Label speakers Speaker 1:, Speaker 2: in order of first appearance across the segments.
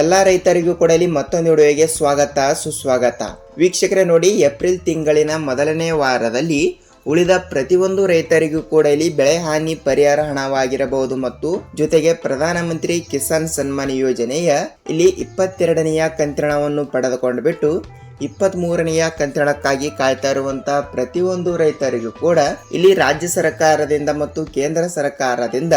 Speaker 1: ಎಲ್ಲ ರೈತರಿಗೂ ಕೂಡ ಇಲ್ಲಿ ಮತ್ತೊಂದು ವಿಡಿಯೋಗೆ ಸ್ವಾಗತ ಸುಸ್ವಾಗತ. ವೀಕ್ಷಕರೇ ನೋಡಿ, ಏಪ್ರಿಲ್ ತಿಂಗಳಿನ ಮೊದಲನೇ ವಾರದಲ್ಲಿ ಉಳಿದ ಪ್ರತಿಯೊಂದು ರೈತರಿಗೂ ಕೂಡ ಇಲ್ಲಿ ಬೆಳೆ ಹಾನಿ ಪರಿಹಾರ ಹಣವಾಗಿರಬಹುದು ಮತ್ತು ಜೊತೆಗೆ ಪ್ರಧಾನಮಂತ್ರಿ ಕಿಸಾನ್ ಸನ್ಮಾನ್ ಯೋಜನೆಯ ಇಲ್ಲಿ 22ನೆಯ ಕಂತಿನವನ್ನು ಪಡೆದುಕೊಂಡು ಬಿಟ್ಟು 23ನೆಯ ಕಂತಿನಕ್ಕಾಗಿ ಕಾಯ್ತಾ ಇರುವಂತಹ ಪ್ರತಿಯೊಂದು ರೈತರಿಗೂ ಕೂಡ ಇಲ್ಲಿ ರಾಜ್ಯ ಸರ್ಕಾರದಿಂದ ಮತ್ತು ಕೇಂದ್ರ ಸರ್ಕಾರದಿಂದ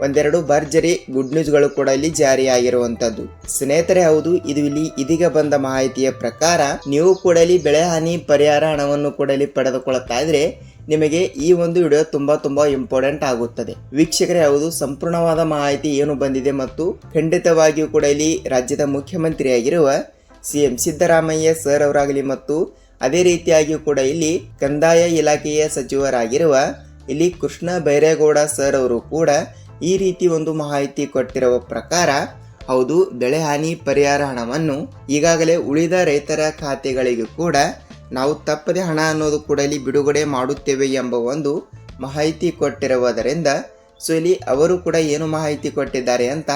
Speaker 1: ಒಂದೆರಡು ಭರ್ಜರಿ ಗುಡ್ ನ್ಯೂಸ್ಗಳು ಕೂಡ ಇಲ್ಲಿ ಜಾರಿಯಾಗಿರುವಂತದ್ದು. ಸ್ನೇಹಿತರೆ, ಹೌದು, ಇದು ಇಲ್ಲಿ ಇದೀಗ ಬಂದ ಮಾಹಿತಿಯ ಪ್ರಕಾರ ನೀವು ಕೂಡ ಇಲ್ಲಿ ಬೆಳೆ ಹಾನಿ ಪರಿಹಾರ ಹಣವನ್ನು ಕೂಡ ಇಲ್ಲಿ ಪಡೆದುಕೊಳ್ಳುತ್ತಾ ಇದ್ರೆ ನಿಮಗೆ ಈ ಒಂದು ವಿಡಿಯೋ ತುಂಬಾ ಇಂಪಾರ್ಟೆಂಟ್ ಆಗುತ್ತದೆ. ವೀಕ್ಷಕರೇ, ಹೌದು, ಸಂಪೂರ್ಣವಾದ ಮಾಹಿತಿ ಏನು ಬಂದಿದೆ ಮತ್ತು ಖಂಡಿತವಾಗಿಯೂ ಕೂಡ ಇಲ್ಲಿ ರಾಜ್ಯದ ಮುಖ್ಯಮಂತ್ರಿಯಾಗಿರುವ CM ಸಿದ್ದರಾಮಯ್ಯ ಸರ್ ಅವರಾಗಲಿ ಮತ್ತು ಅದೇ ರೀತಿಯಾಗಿಯೂ ಕೂಡ ಇಲ್ಲಿ ಕಂದಾಯ ಇಲಾಖೆಯ ಸಚಿವರಾಗಿರುವ ಇಲ್ಲಿ ಕೃಷ್ಣ ಬೈರೇಗೌಡ ಸರ್ ಅವರು ಕೂಡ ಈ ರೀತಿ ಒಂದು ಮಾಹಿತಿ ಕೊಟ್ಟಿರುವ ಪ್ರಕಾರ, ಹೌದು, ಬೆಳೆ ಹಾನಿ ಪರಿಹಾರ ಹಣವನ್ನು ಈಗಾಗಲೇ ಉಳಿದ ರೈತರ ಖಾತೆಗಳಿಗೂ ಕೂಡ ನಾವು ತಪ್ಪದೆ ಹಣ ಅನ್ನೋದು ಕೂಡ ಇಲ್ಲಿ ಬಿಡುಗಡೆ ಮಾಡುತ್ತೇವೆ ಎಂಬ ಒಂದು ಮಾಹಿತಿ ಕೊಟ್ಟಿರುವುದರಿಂದ ಇಲ್ಲಿ ಅವರು ಕೂಡ ಏನು ಮಾಹಿತಿ ಕೊಟ್ಟಿದ್ದಾರೆ ಅಂತ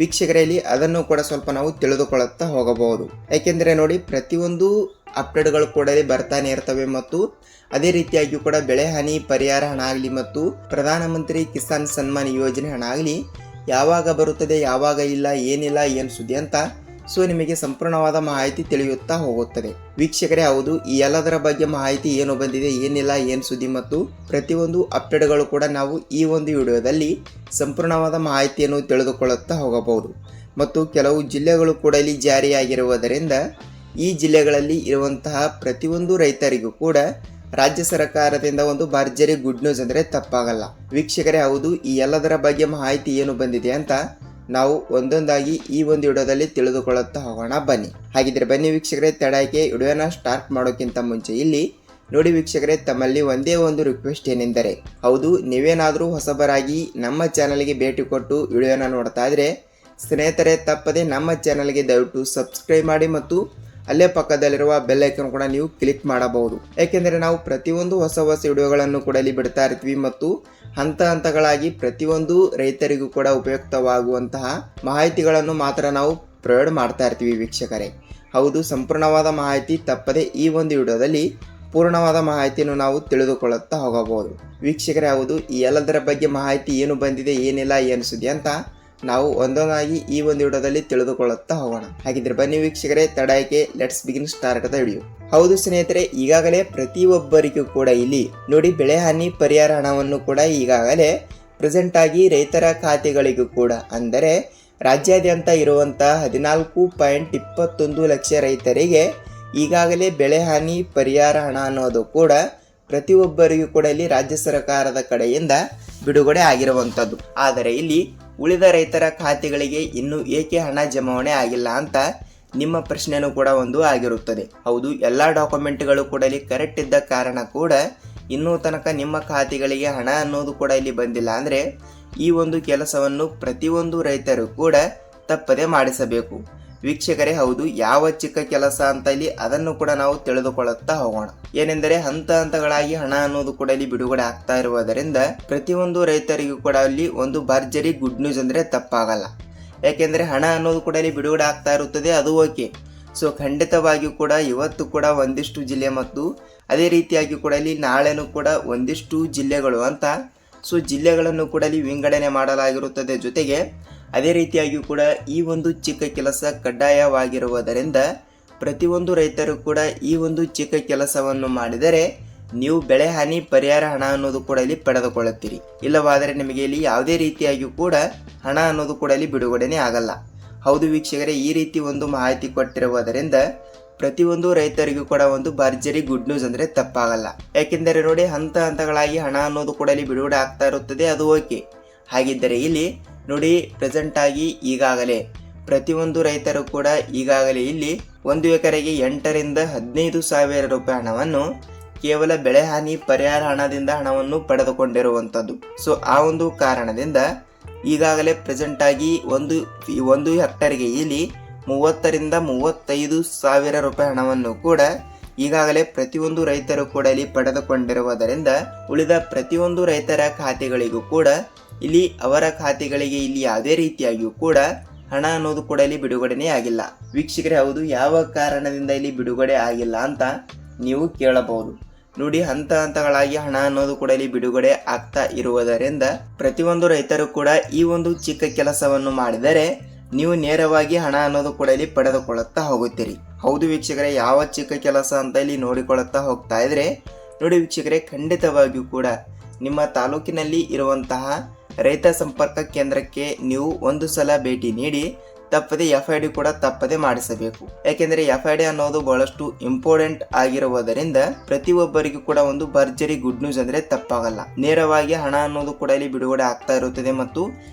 Speaker 1: ವೀಕ್ಷಕರಲ್ಲಿ ಅದನ್ನು ಕೂಡ ಸ್ವಲ್ಪ ನಾವು ತಿಳಿದುಕೊಳ್ಳುತ್ತಾ ಹೋಗಬಹುದು. ಯಾಕೆಂದರೆ ನೋಡಿ, ಪ್ರತಿಯೊಂದು ಅಪ್ಡೇಟ್ಗಳು ಕೂಡ ಬರ್ತಾನೆ ಇರ್ತವೆ ಮತ್ತು ಅದೇ ರೀತಿಯಾಗಿ ಕೂಡ ಬೆಳೆ ಹಾನಿ ಪರಿಹಾರ ಹಣ ಆಗಲಿ ಮತ್ತು ಪ್ರಧಾನಮಂತ್ರಿ ಕಿಸಾನ್ ಸನ್ಮಾನ್ ಯೋಜನೆ ಹಣ ಆಗಲಿ ಯಾವಾಗ ಬರುತ್ತದೆ, ಯಾವಾಗ ಇಲ್ಲ, ಏನಿಲ್ಲ, ಏನು ಸುದ್ದಿ ಅಂತ ನಿಮಗೆ ಸಂಪೂರ್ಣವಾದ ಮಾಹಿತಿ ತಿಳಿಯುತ್ತಾ ಹೋಗುತ್ತದೆ. ವೀಕ್ಷಕರೇ, ಹೌದು, ಈ ಎಲ್ಲದರ ಬಗ್ಗೆ ಮಾಹಿತಿ ಏನು ಬಂದಿದೆ, ಏನಿಲ್ಲ, ಏನು ಸುದ್ದಿ ಮತ್ತು ಪ್ರತಿಯೊಂದು ಅಪ್ಡೇಟ್ಗಳು ಕೂಡ ನಾವು ಈ ಒಂದು ವಿಡಿಯೋದಲ್ಲಿ ಸಂಪೂರ್ಣವಾದ ಮಾಹಿತಿಯನ್ನು ತಿಳಿದುಕೊಳ್ಳುತ್ತಾ ಹೋಗಬಹುದು. ಮತ್ತು ಕೆಲವು ಜಿಲ್ಲೆಗಳು ಕೂಡ ಇಲ್ಲಿ ಜಾರಿಯಾಗಿರುವುದರಿಂದ ಈ ಜಿಲ್ಲೆಗಳಲ್ಲಿ ಇರುವಂತಹ ಪ್ರತಿಯೊಂದು ರೈತರಿಗೂ ಕೂಡ ರಾಜ್ಯ ಸರ್ಕಾರದಿಂದ ಒಂದು ಭರ್ಜರಿ ಗುಡ್ ನ್ಯೂಸ್ ಅಂದರೆ ತಪ್ಪಾಗಲ್ಲ. ವೀಕ್ಷಕರೇ, ಹೌದು, ಈ ಎಲ್ಲದರ ಬಗ್ಗೆ ಮಾಹಿತಿ ಏನು ಬಂದಿದೆ ಅಂತ ನಾವು ಒಂದೊಂದಾಗಿ ಈ ಒಂದು ವಿಡಿಯೋದಲ್ಲಿ ತಿಳಿದುಕೊಳ್ಳುತ್ತಾ ಹೋಗೋಣ. ಬನ್ನಿ. ಹಾಗಿದ್ರೆ ಬನ್ನಿ ವೀಕ್ಷಕರೇ, ತಡಕ್ಕೆ ವಿಡಿಯೋನ ಸ್ಟಾರ್ಟ್ ಮಾಡೋಕ್ಕಿಂತ ಮುಂಚೆ ಇಲ್ಲಿ ನೋಡಿ ವೀಕ್ಷಕರೇ, ತಮ್ಮಲ್ಲಿ ಒಂದೇ ಒಂದು ರಿಕ್ವೆಸ್ಟ್ ಏನೆಂದರೆ, ಹೌದು, ನೀವೇನಾದರೂ ಹೊಸಬರಾಗಿ ನಮ್ಮ ಚಾನಲ್ಗೆ ಭೇಟಿ ಕೊಟ್ಟು ವಿಡಿಯೋನ ನೋಡ್ತಾ ಇದ್ರೆ ಸ್ನೇಹಿತರೆ, ತಪ್ಪದೆ ನಮ್ಮ ಚಾನಲ್ಗೆ ದಯವಿಟ್ಟು ಸಬ್ಸ್ಕ್ರೈಬ್ ಮಾಡಿ ಮತ್ತು ಅಲ್ಲೇ ಪಕ್ಕದಲ್ಲಿರುವ ಬೆಲ್ ಐಕಾನ್ ಕೂಡ ನೀವು ಕ್ಲಿಕ್ ಮಾಡಬಹುದು. ಯಾಕೆಂದರೆ ನಾವು ಪ್ರತಿಯೊಂದು ಹೊಸ ವಿಡಿಯೋಗಳನ್ನು ಕೂಡ ಇಲ್ಲಿ ಬಿಡ್ತಾ ಇರ್ತೀವಿ ಮತ್ತು ಹಂತಗಳಾಗಿ ಪ್ರತಿಯೊಂದು ರೈತರಿಗೂ ಕೂಡ ಉಪಯುಕ್ತವಾಗುವಂತಹ ಮಾಹಿತಿಗಳನ್ನು ಮಾತ್ರ ನಾವು ಪ್ರೊವೈಡ್ ಮಾಡ್ತಾ ಇರ್ತೀವಿ. ವೀಕ್ಷಕರೇ, ಹೌದು, ಸಂಪೂರ್ಣವಾದ ಮಾಹಿತಿ ತಪ್ಪದೆ ಈ ಒಂದು ವಿಡಿಯೋದಲ್ಲಿ ಪೂರ್ಣವಾದ ಮಾಹಿತಿಯನ್ನು ನಾವು ತಿಳಿದುಕೊಳ್ಳುತ್ತಾ ಹೋಗಬಹುದು. ವೀಕ್ಷಕರೇ, ಹೌದು, ಈ ಎಲ್ಲದರ ಬಗ್ಗೆ ಮಾಹಿತಿ ಏನು ಬಂದಿದೆ, ಏನಿಲ್ಲ, ಏನು ಸುದ್ದಿ ಅಂತ ನಾವು ಒಂದೊಂದಾಗಿ ಈ ಒಂದು ವಿಡಿಯೋದಲ್ಲಿ ತಿಳಿದುಕೊಳ್ಳುತ್ತಾ ಹೋಗೋಣ. ಹಾಗಿದ್ರೆ ಬನ್ನಿ ವೀಕ್ಷಕರೇ, ತಡಕ್ಕೆ let's begin start the video. ಹೌದು ಸ್ನೇಹಿತರೆ, ಈಗಾಗಲೇ ಪ್ರತಿಯೊಬ್ಬರಿಗೂ ಕೂಡ ಇಲ್ಲಿ ನೋಡಿ ಬೆಳೆ ಹಾನಿ ಪರಿಹಾರ ಹಣವನ್ನು ಕೂಡ ಈಗಾಗಲೇ ಪ್ರೆಸೆಂಟ್ ಆಗಿ ರೈತರ ಖಾತೆಗಳಿಗೂ ಕೂಡ ಅಂದರೆ ರಾಜ್ಯಾದ್ಯಂತ ಇರುವಂತಹ 14.21 ಲಕ್ಷ ರೈತರಿಗೆ ಈಗಾಗಲೇ ಬೆಳೆ ಹಾನಿ ಪರಿಹಾರ ಹಣ ಅನ್ನೋದು ಕೂಡ ಪ್ರತಿಯೊಬ್ಬರಿಗೂ ಕೂಡ ಇಲ್ಲಿ ರಾಜ್ಯ ಸರ್ಕಾರದ ಕಡೆಯಿಂದ ಬಿಡುಗಡೆ ಆಗಿರುವಂಥದ್ದು. ಆದರೆ ಇಲ್ಲಿ ಉಳಿದ ರೈತರ ಖಾತೆಗಳಿಗೆ ಇನ್ನೂ ಏಕೆ ಹಣ ಜಮಾವಣೆ ಆಗಿಲ್ಲ ಅಂತ ನಿಮ್ಮ ಪ್ರಶ್ನೆನೂ ಕೂಡ ಒಂದು ಆಗಿರುತ್ತದೆ. ಹೌದು, ಎಲ್ಲ ಡಾಕ್ಯುಮೆಂಟ್ಗಳು ಕೂಡ ಇಲ್ಲಿ ಕರೆಕ್ಟ್ ಇದ್ದ ಕಾರಣ ಕೂಡ ಇನ್ನೂ ತನಕ ನಿಮ್ಮ ಖಾತೆಗಳಿಗೆ ಹಣ ಅನ್ನೋದು ಕೂಡ ಇಲ್ಲಿ ಬಂದಿಲ್ಲ. ಅಂದರೆ ಈ ಒಂದು ಕೆಲಸವನ್ನು ಪ್ರತಿಯೊಂದು ರೈತರು ಕೂಡ ತಪ್ಪದೆ ಮಾಡಿಸಬೇಕು. ವೀಕ್ಷಕರೇ, ಹೌದು, ಯಾವ ಚಿಕ್ಕ ಕೆಲಸ ಅಂತ ಇಲ್ಲಿ ಅದನ್ನು ಕೂಡ ನಾವು ತಿಳಿದುಕೊಳ್ಳುತ್ತಾ ಹೋಗೋಣ. ಏನೆಂದರೆ ಹಂತಗಳಾಗಿ ಹಣ ಅನ್ನೋದು ಕೂಡ ಇಲ್ಲಿ ಬಿಡುಗಡೆ ಆಗ್ತಾ ಇರುವುದರಿಂದ ಪ್ರತಿಯೊಂದು ರೈತರಿಗೂ ಕೂಡ ಅಲ್ಲಿ ಒಂದು ಭರ್ಜರಿ ಗುಡ್ ನ್ಯೂಸ್ ಅಂದರೆ ತಪ್ಪಾಗಲ್ಲ. ಯಾಕೆಂದರೆ ಹಣ ಅನ್ನೋದು ಕೂಡ ಇಲ್ಲಿ ಬಿಡುಗಡೆ ಆಗ್ತಾ ಇರುತ್ತದೆ, ಅದು ಓಕೆ. ಖಂಡಿತವಾಗಿಯೂ ಕೂಡ ಇವತ್ತು ಕೂಡ ಒಂದಿಷ್ಟು ಜಿಲ್ಲೆ ಮತ್ತು ಅದೇ ರೀತಿಯಾಗಿ ಕೂಡ ಇಲ್ಲಿ ನಾಳೆನೂ ಕೂಡ ಒಂದಿಷ್ಟು ಜಿಲ್ಲೆಗಳು ಅಂತ ಜಿಲ್ಲೆಗಳನ್ನು ಕೂಡ ಇಲ್ಲಿ ವಿಂಗಡಣೆ ಮಾಡಲಾಗಿರುತ್ತದೆ. ಜೊತೆಗೆ ಅದೇ ರೀತಿಯಾಗಿ ಕೂಡ ಈ ಒಂದು ಚಿಕ್ಕ ಕೆಲಸ ಕಡ್ಡಾಯವಾಗಿರುವುದರಿಂದ ಪ್ರತಿಯೊಂದು ರೈತರು ಕೂಡ ಈ ಒಂದು ಚಿಕ್ಕ ಕೆಲಸವನ್ನು ಮಾಡಿದರೆ ನೀವು ಬೆಳೆ ಹಾನಿ ಪರಿಹಾರ ಹಣ ಅನ್ನೋದು ಕೂಡ ಇಲ್ಲಿ ಪಡೆದುಕೊಳ್ಳುತ್ತೀರಿ. ಇಲ್ಲವಾದರೆ ನಿಮಗೆ ಇಲ್ಲಿ ಯಾವುದೇ ರೀತಿಯಾಗಿಯೂ ಕೂಡ ಹಣ ಅನ್ನೋದು ಕೂಡ ಇಲ್ಲಿ ಬಿಡುಗಡೆನೇ ಆಗಲ್ಲ. ಹೌದು ವೀಕ್ಷಕರೇ, ಈ ರೀತಿ ಒಂದು ಮಾಹಿತಿ ಕೊಟ್ಟಿರುವುದರಿಂದ ಪ್ರತಿಯೊಂದು ರೈತರಿಗೂ ಕೂಡ ಒಂದು ಭರ್ಜರಿ ಗುಡ್ ನ್ಯೂಸ್ ಅಂದರೆ ತಪ್ಪಾಗಲ್ಲ. ಯಾಕೆಂದರೆ ನೋಡಿ, ಹಂತಗಳಾಗಿ ಹಣ ಅನ್ನೋದು ಕೂಡ ಇಲ್ಲಿ ಬಿಡುಗಡೆ ಆಗ್ತಾ ಇರುತ್ತದೆ, ಅದು ಓಕೆ. ಹಾಗಿದ್ದರೆ ಇಲ್ಲಿ ನೋಡಿ, ಪ್ರೆಸೆಂಟ್ ಆಗಿ ಈಗಾಗಲೇ ಪ್ರತಿಯೊಂದು ರೈತರು ಕೂಡ ಈಗಾಗಲೇ ಇಲ್ಲಿ 1 ಎಕರೆಗೆ 8 ರಿಂದ 15 ಸಾವಿರ ರೂಪಾಯಿ ಹಣವನ್ನು ಕೇವಲ ಬೆಳೆ ಹಾನಿ ಪರಿಹಾರ ಹಣದಿಂದ ಹಣವನ್ನು ಪಡೆದುಕೊಂಡಿರುವಂಥದ್ದು. ಆ ಒಂದು ಕಾರಣದಿಂದ ಈಗಾಗಲೇ ಪ್ರೆಸೆಂಟ್ ಆಗಿ ಒಂದು ಹೆಕ್ಟರ್ಗೆ ಇಲ್ಲಿ 30 ರಿಂದ 35 ಸಾವಿರ ರೂಪಾಯಿ ಹಣವನ್ನು ಕೂಡ ಈಗಾಗಲೇ ಪ್ರತಿಯೊಂದು ರೈತರು ಕೂಡ ಇಲ್ಲಿ ಪಡೆದುಕೊಂಡಿರುವುದರಿಂದ ಉಳಿದ ಪ್ರತಿಯೊಂದು ರೈತರ ಖಾತೆಗಳಿಗೂ ಕೂಡ ಇಲ್ಲಿ ಅವರ ಖಾತೆಗಳಿಗೆ ಇಲ್ಲಿ ಯಾವುದೇ ರೀತಿಯಾಗಿಯೂ ಕೂಡ ಹಣ ಅನ್ನೋದು ಕೂಡ ಇಲ್ಲಿ ಬಿಡುಗಡೆನೇ ಆಗಿಲ್ಲ. ವೀಕ್ಷಕರೇ, ಹೌದು, ಯಾವ ಕಾರಣದಿಂದ ಇಲ್ಲಿ ಬಿಡುಗಡೆ ಆಗಿಲ್ಲ ಅಂತ ನೀವು ಕೇಳಬಹುದು. ನೋಡಿ, ಹಂತ ಹಂತಗಳಾಗಿ ಹಣ ಅನ್ನೋದು ಕೂಡ ಇಲ್ಲಿ ಬಿಡುಗಡೆ ಆಗ್ತಾ ಇರುವುದರಿಂದ ಪ್ರತಿಯೊಂದು ರೈತರು ಕೂಡ ಈ ಒಂದು ಚಿಕ್ಕ ಕೆಲಸವನ್ನು ಮಾಡಿದರೆ ನೀವು ನೇರವಾಗಿ ಹಣ ಅನ್ನೋದು ಕೂಡ ಇಲ್ಲಿ ಪಡೆದುಕೊಳ್ಳುತ್ತಾ ಹೋಗುತ್ತೀರಿ. ಹೌದು ವೀಕ್ಷಕರೇ, ಯಾವ ಚಿಕ್ಕ ಕೆಲಸ ಅಂತ ಇಲ್ಲಿ ನೋಡಿಕೊಳ್ಳುತ್ತಾ ಹೋಗ್ತಾ ಇದ್ರೆ ನೋಡಿ ವೀಕ್ಷಕರೇ, ಖಂಡಿತವಾಗಿಯೂ ಕೂಡ ನಿಮ್ಮ ತಾಲೂಕಿನಲ್ಲಿ ಇರುವಂತಹ ರೈತ ಸಂಪರ್ಕ ಕೇಂದ್ರಕ್ಕೆ ನೀವು ಒಂದು ಸಲ ಭೇಟಿ ನೀಡಿ ತಪ್ಪದೆ FID ಕೂಡ ತಪ್ಪದೆ ಮಾಡಿಸಬೇಕು. ಯಾಕೆಂದ್ರೆ FID ಅನ್ನೋದು ಬಹಳಷ್ಟು ಇಂಪಾರ್ಟೆಂಟ್ ಆಗಿರುವುದರಿಂದ ಪ್ರತಿಯೊಬ್ಬರಿಗೂ ಕೂಡ ಒಂದು ಭರ್ಜರಿ ಗುಡ್ ನ್ಯೂಸ್ ಅಂದ್ರೆ ತಪ್ಪಾಗಲ್ಲ. ನೇರವಾಗಿ ಹಣ ಅನ್ನೋದು ಕೂಡ ಇಲ್ಲಿ ಬಿಡುಗಡೆ ಆಗ್ತಾ ಇರುತ್ತದೆ ಮತ್ತು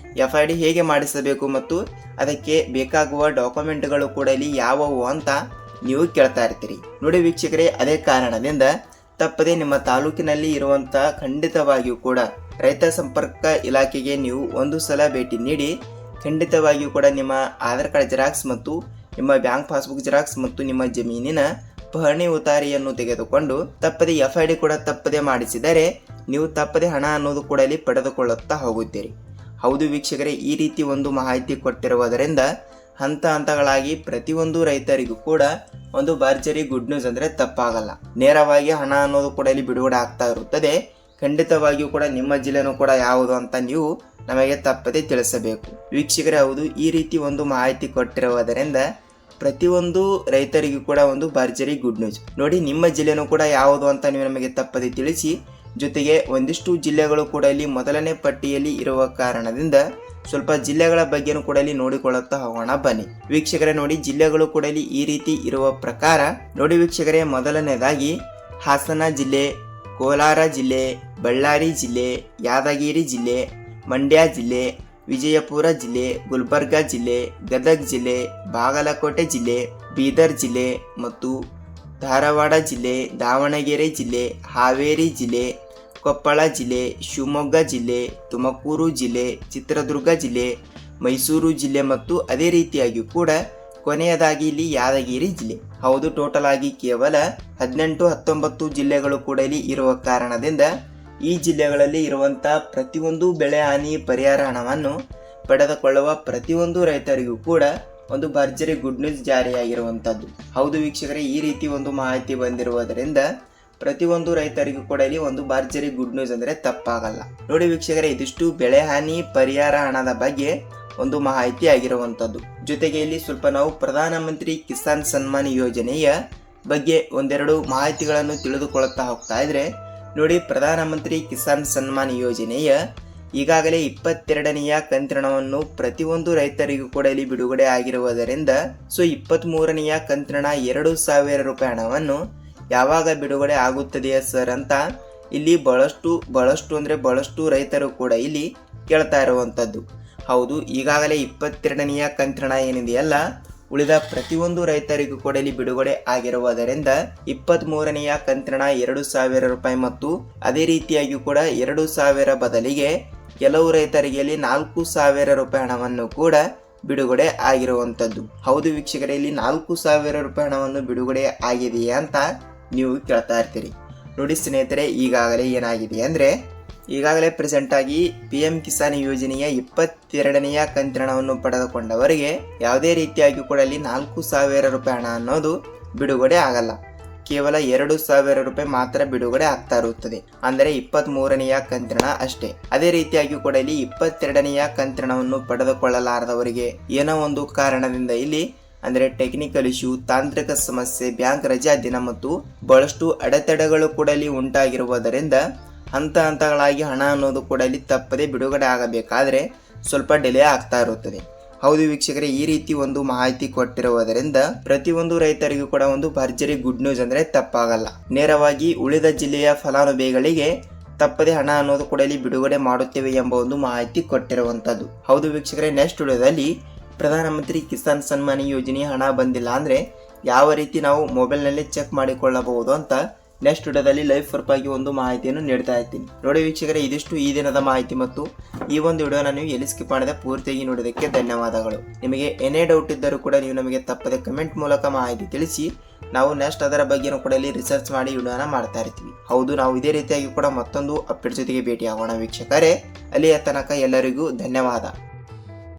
Speaker 1: FID ಹೇಗೆ ಮಾಡಿಸಬೇಕು ಮತ್ತು ಅದಕ್ಕೆ ಬೇಕಾಗುವ ಡಾಕ್ಯುಮೆಂಟ್ಗಳು ಕೂಡ ಇಲ್ಲಿ ಯಾವುವು ಅಂತ ನೀವು ಕೇಳ್ತಾ ಇರ್ತೀರಿ. ನೋಡಿ ವೀಕ್ಷಕರೇ, ಅದೇ ಕಾರಣದಿಂದ ತಪ್ಪದೆ ನಿಮ್ಮ ತಾಲೂಕಿನಲ್ಲಿ ಇರುವಂತಹ ಖಂಡಿತವಾಗಿಯೂ ಕೂಡ ರೈತ ಸಂಪರ್ಕ ಇಲಾಖೆಗೆ ನೀವು ಒಂದು ಸಲ ಭೇಟಿ ನೀಡಿ ಖಂಡಿತವಾಗಿಯೂ ಕೂಡ ನಿಮ್ಮ ಆಧಾರ್ ಕಾರ್ಡ್ ಜೆರಾಕ್ಸ್ ಮತ್ತು ನಿಮ್ಮ ಬ್ಯಾಂಕ್ ಪಾಸ್ಬುಕ್ ಜೆರಾಕ್ಸ್ ಮತ್ತು ನಿಮ್ಮ ಜಮೀನಿನ ಪಹಣಿ ಉತಾರಿಯನ್ನು ತೆಗೆದುಕೊಂಡು ತಪ್ಪದೆ FID ಕೂಡ ತಪ್ಪದೆ ಮಾಡಿಸಿದರೆ ನೀವು ತಪ್ಪದೆ ಹಣ ಅನ್ನೋದು ಕೂಡ ಇಲ್ಲಿ ಪಡೆದುಕೊಳ್ಳುತ್ತಾ ಹೋಗುತ್ತೀರಿ. ಹೌದು ವೀಕ್ಷಕರೇ, ಈ ರೀತಿ ಒಂದು ಮಾಹಿತಿ ಕೊಟ್ಟಿರುವುದರಿಂದ ಹಂತ ಹಂತಗಳಾಗಿ ಪ್ರತಿಯೊಂದು ರೈತರಿಗೂ ಕೂಡ ಒಂದು ಭರ್ಜರಿ ಗುಡ್ ನ್ಯೂಸ್ ಅಂದ್ರೆ ತಪ್ಪಾಗಲ್ಲ. ನೇರವಾಗಿ ಹಣ ಅನ್ನೋದು ಕೂಡ ಇಲ್ಲಿ ಬಿಡುಗಡೆ ಆಗ್ತಾ ಇರುತ್ತದೆ. ಖಂಡಿತವಾಗಿಯೂ ಕೂಡ ನಿಮ್ಮ ಜಿಲ್ಲೆನೂ ಕೂಡ ಯಾವುದು ಅಂತ ನೀವು ನಮಗೆ ತಪ್ಪದೆ ತಿಳಿಸಬೇಕು. ವೀಕ್ಷಕರೇ, ಹೌದು, ಈ ರೀತಿ ಒಂದು ಮಾಹಿತಿ ಕೊಟ್ಟಿರುವುದರಿಂದ ಪ್ರತಿಯೊಂದು ರೈತರಿಗೂ ಕೂಡ ಒಂದು ಭರ್ಜರಿ ಗುಡ್ ನ್ಯೂಸ್. ನೋಡಿ, ನಿಮ್ಮ ಜಿಲ್ಲೆನೂ ಕೂಡ ಯಾವುದು ಅಂತ ನೀವು ನಮಗೆ ತಪ್ಪದೆ ತಿಳಿಸಿ. ಜೊತೆಗೆ ಒಂದಿಷ್ಟು ಜಿಲ್ಲೆಗಳು ಕೂಡ ಇಲ್ಲಿ ಮೊದಲನೇ ಪಟ್ಟಿಯಲ್ಲಿ ಇರುವ ಕಾರಣದಿಂದ ಸ್ವಲ್ಪ ಜಿಲ್ಲೆಗಳ ಬಗ್ಗೆನೂ ಕೂಡ ಇಲ್ಲಿ ನೋಡಿಕೊಳ್ಳುತ್ತಾ ಹೋಗೋಣ ಬನ್ನಿ. ವೀಕ್ಷಕರೇ, ನೋಡಿ, ಜಿಲ್ಲೆಗಳು ಕೂಡ ಇಲ್ಲಿ ಈ ರೀತಿ ಇರುವ ಪ್ರಕಾರ ನೋಡಿ ವೀಕ್ಷಕರೇ, ಮೊದಲನೇದಾಗಿ ಹಾಸನ ಜಿಲ್ಲೆ, ಕೋಲಾರ ಜಿಲ್ಲೆ, ಬಳ್ಳಾರಿ ಜಿಲ್ಲೆ, ಯಾದಗಿರಿ ಜಿಲ್ಲೆ, ಮಂಡ್ಯ ಜಿಲ್ಲೆ, ವಿಜಯಪುರ ಜಿಲ್ಲೆ, ಗುಲ್ಬರ್ಗಾ ಜಿಲ್ಲೆ, ಗದಗ ಜಿಲ್ಲೆ, ಬಾಗಲಕೋಟೆ ಜಿಲ್ಲೆ, ಬೀದರ್ ಜಿಲ್ಲೆ ಮತ್ತು ಧಾರವಾಡ ಜಿಲ್ಲೆ, ದಾವಣಗೆರೆ ಜಿಲ್ಲೆ, ಹಾವೇರಿ ಜಿಲ್ಲೆ, ಕೊಪ್ಪಳ ಜಿಲ್ಲೆ, ಶಿವಮೊಗ್ಗ ಜಿಲ್ಲೆ, ತುಮಕೂರು ಜಿಲ್ಲೆ, ಚಿತ್ರದುರ್ಗ ಜಿಲ್ಲೆ, ಮೈಸೂರು ಜಿಲ್ಲೆ ಮತ್ತು ಅದೇ ರೀತಿಯಾಗಿ ಕೂಡ ಕೊನೆಯದಾಗಿ ಇಲ್ಲಿ ಯಾದಗಿರಿ ಜಿಲ್ಲೆ. ಹೌದು, ಟೋಟಲ್ ಆಗಿ ಕೇವಲ 18-19 ಜಿಲ್ಲೆಗಳು ಕೂಡ ಇಲ್ಲಿ ಇರುವ ಕಾರಣದಿಂದ ಈ ಜಿಲ್ಲೆಗಳಲ್ಲಿ ಇರುವಂತಹ ಪ್ರತಿಯೊಂದು ಬೆಳೆ ಹಾನಿ ಪರಿಹಾರ ಹಣವನ್ನು ಪಡೆದುಕೊಳ್ಳುವ ಪ್ರತಿಯೊಂದು ರೈತರಿಗೂ ಕೂಡ ಒಂದು ಭರ್ಜರಿ ಗುಡ್ ನ್ಯೂಸ್ ಜಾರಿಯಾಗಿರುವಂತದ್ದು. ಹೌದು ವೀಕ್ಷಕರೇ, ಈ ರೀತಿ ಒಂದು ಮಾಹಿತಿ ಬಂದಿರುವುದರಿಂದ ಪ್ರತಿಯೊಂದು ರೈತರಿಗೂ ಕೂಡ ಇಲ್ಲಿ ಒಂದು ಭರ್ಜರಿ ಗುಡ್ ನ್ಯೂಸ್ ಅಂದ್ರೆ ತಪ್ಪಾಗಲ್ಲ. ನೋಡಿ ವೀಕ್ಷಕರೇ, ಇದಿಷ್ಟು ಬೆಳೆ ಹಾನಿ ಪರಿಹಾರ ಹಣದ ಬಗ್ಗೆ ಒಂದು ಮಾಹಿತಿ ಆಗಿರುವಂತದ್ದು. ಜೊತೆಗೆ ಇಲ್ಲಿ ಸ್ವಲ್ಪ ನಾವು ಪ್ರಧಾನಮಂತ್ರಿ ಕಿಸಾನ್ ಸನ್ಮಾನ್ ಯೋಜನೆಯ ಬಗ್ಗೆ ಒಂದೆರಡು ಮಾಹಿತಿಗಳನ್ನು ತಿಳಿದುಕೊಳ್ಳುತ್ತಾ ಹೋಗ್ತಾ ಇದ್ರೆ ನೋಡಿ, ಪ್ರಧಾನಮಂತ್ರಿ ಕಿಸಾನ್ ಸನ್ಮಾನ್ ಯೋಜನೆಯ ಈಗಾಗಲೇ 22ನೆಯ ಕಂತಿನವನ್ನು ಪ್ರತಿಯೊಂದು ರೈತರಿಗೂ ಕೂಡ ಇಲ್ಲಿ ಬಿಡುಗಡೆ ಆಗಿರುವುದರಿಂದ 23ನೆಯ ಕಂತಿನ 2,000 ರೂಪಾಯಿ ಹಣವನ್ನು ಯಾವಾಗ ಬಿಡುಗಡೆ ಆಗುತ್ತದೆಯಾ ಸರ್ ಅಂತ ಇಲ್ಲಿ ಬಹಳಷ್ಟು ರೈತರು ಕೂಡ ಇಲ್ಲಿ ಕೇಳ್ತಾ ಇರುವಂತದ್ದು. ಹೌದು, ಈಗಾಗಲೇ 22ನೆಯ ಕಂತಿನ ಏನಿದೆಯಲ್ಲ, ಉಳಿದ ಪ್ರತಿಯೊಂದು ರೈತರಿಗೂ ಕೂಡ ಇಲ್ಲಿ ಬಿಡುಗಡೆ ಆಗಿರುವುದರಿಂದ 23ನೆಯ ಕಂತಿನ 2,000 ರೂಪಾಯಿ ಮತ್ತು ಅದೇ ರೀತಿಯಾಗಿ ಕೂಡ 2,000 ಬದಲಿಗೆ ಕೆಲವು ರೈತರಿಗೆ ಇಲ್ಲಿ 4,000 ರೂಪಾಯಿ ಹಣವನ್ನು ಕೂಡ ಬಿಡುಗಡೆ ಆಗಿರುವಂತದ್ದು. ಹೌದು ವೀಕ್ಷಕರೇ, ಇಲ್ಲಿ 4,000 ರೂಪಾಯಿ ಹಣವನ್ನು ಬಿಡುಗಡೆ ಆಗಿದೆಯಾ ಅಂತ ನೀವು ಕೇಳ್ತಾ ಇರ್ತೀರಿ. ನೋಡಿ ಸ್ನೇಹಿತರೆ, ಈಗಾಗಲೇ ಏನಾಗಿದೆ ಅಂದ್ರೆ ಈಗಾಗಲೇ ಪ್ರೆಸೆಂಟ್ ಆಗಿ PM ಕಿಸಾನ್ ಯೋಜನೆಯ 22ನೆಯ ಕಂತಿನವನ್ನು ಪಡೆದುಕೊಂಡವರಿಗೆ ಯಾವುದೇ ರೀತಿಯಾಗಿ ಕೂಡ ಇಲ್ಲಿ 4,000 ರೂಪಾಯಿ ಹಣ ಅನ್ನೋದು ಬಿಡುಗಡೆ ಆಗಲ್ಲ. ಕೇವಲ 2,000 ರೂಪಾಯಿ ಮಾತ್ರ ಬಿಡುಗಡೆ ಆಗ್ತಾ ಇರುತ್ತದೆ. ಅಂದರೆ 23ನೆಯ ಕಂತಿನ ಅಷ್ಟೇ. ಅದೇ ರೀತಿಯಾಗಿ ಕೂಡ ಇಲ್ಲಿ 22ನೆಯ ಕಂತಿನವನ್ನು ಪಡೆದುಕೊಳ್ಳಲಾರದವರಿಗೆ ಏನೋ ಒಂದು ಕಾರಣದಿಂದ ಇಲ್ಲಿ ಅಂದರೆ ಟೆಕ್ನಿಕಲ್ ಇಶ್ಯೂ, ತಾಂತ್ರಿಕ ಸಮಸ್ಯೆ, ಬ್ಯಾಂಕ್ ರಜಾ ದಿನ ಮತ್ತು ಬಹಳಷ್ಟು ಅಡೆತಡೆಗಳು ಕೂಡ ಇಲ್ಲಿ ಉಂಟಾಗಿರುವುದರಿಂದ ಹಂತ ಹಂತಗಳಾಗಿ ಹಣ ಅನ್ನೋದು ಕೂಡ ಇಲ್ಲಿ ತಪ್ಪದೆ ಬಿಡುಗಡೆ ಆಗಬೇಕಾದ್ರೆ ಸ್ವಲ್ಪ ಡಿಲೇ ಆಗ್ತಾ ಇರುತ್ತದೆ. ಹೌದು ವೀಕ್ಷಕರೇ, ಈ ರೀತಿ ಒಂದು ಮಾಹಿತಿ ಕೊಟ್ಟಿರುವುದರಿಂದ ಪ್ರತಿಯೊಂದು ರೈತರಿಗೂ ಕೂಡ ಒಂದು ಭರ್ಜರಿ ಗುಡ್ ನ್ಯೂಸ್ ಅಂದ್ರೆ ತಪ್ಪಾಗಲ್ಲ. ನೇರವಾಗಿ ಉಳಿದ ಜಿಲ್ಲೆಯ ಫಲಾನುಭವಿಗಳಿಗೆ ತಪ್ಪದೆ ಹಣ ಅನ್ನೋದು ಕೂಡ ಇಲ್ಲಿ ಬಿಡುಗಡೆ ಮಾಡುತ್ತೇವೆ ಎಂಬ ಒಂದು ಮಾಹಿತಿ ಕೊಟ್ಟಿರುವಂತದ್ದು. ಹೌದು ವೀಕ್ಷಕರೇ, ನೆಕ್ಸ್ಟ್ ವಿಡಿಯೋದಲ್ಲಿ ಪ್ರಧಾನಮಂತ್ರಿ ಕಿಸಾನ್ ಸನ್ಮಾನ್ ಯೋಜನೆ ಹಣ ಬಂದಿಲ್ಲ ಅಂದ್ರೆ ಯಾವ ರೀತಿ ನಾವು ಮೊಬೈಲ್ನಲ್ಲಿ ಚೆಕ್ ಮಾಡಿಕೊಳ್ಳಬಹುದು ಅಂತ ನೆಕ್ಸ್ಟ್ ವಿಡಿಯೋದಲ್ಲಿ ಲೈವ್ ಪ್ರೂಫ್ ಆಗಿ ಒಂದು ಮಾಹಿತಿಯನ್ನು ನೀಡ್ತಾ ಇರ್ತೀನಿ. ನೋಡಿ ವೀಕ್ಷಕರೇ, ಇದಿಷ್ಟು ಈ ದಿನದ ಮಾಹಿತಿ ಮತ್ತು ಈ ಒಂದು ವಿಡಿಯೋನ ನೀವು ಎಲ್ಲಿ ಸ್ಕಿಪ್ ಮಾಡದೆ ಪೂರ್ತಿಯಾಗಿ ನೋಡೋದಕ್ಕೆ ಧನ್ಯವಾದಗಳು. ನಿಮಗೆ ಏನೇ ಡೌಟ್ ಇದ್ದರೂ ಕೂಡ ನೀವು ನಮಗೆ ತಪ್ಪದೆ ಕಮೆಂಟ್ ಮೂಲಕ ಮಾಹಿತಿ ತಿಳಿಸಿ. ನಾವು ನೆಕ್ಸ್ಟ್ ಅದರ ಬಗ್ಗೆನೂ ಕೂಡ ಇಲ್ಲಿ ರಿಸರ್ಚ್ ಮಾಡಿ ವಿಡಿಯೋನ ಮಾಡ್ತಾ ಇರ್ತೀವಿ. ಹೌದು, ನಾವು ಇದೇ ರೀತಿಯಾಗಿ ಕೂಡ ಮತ್ತೊಂದು ಅಪ್ಡೇಟ್ ಜೊತೆಗೆ ಭೇಟಿ ಆಗೋಣ ವೀಕ್ಷಕರೇ. ಅಲ್ಲಿಯ ತನಕ ಎಲ್ಲರಿಗೂ ಧನ್ಯವಾದ.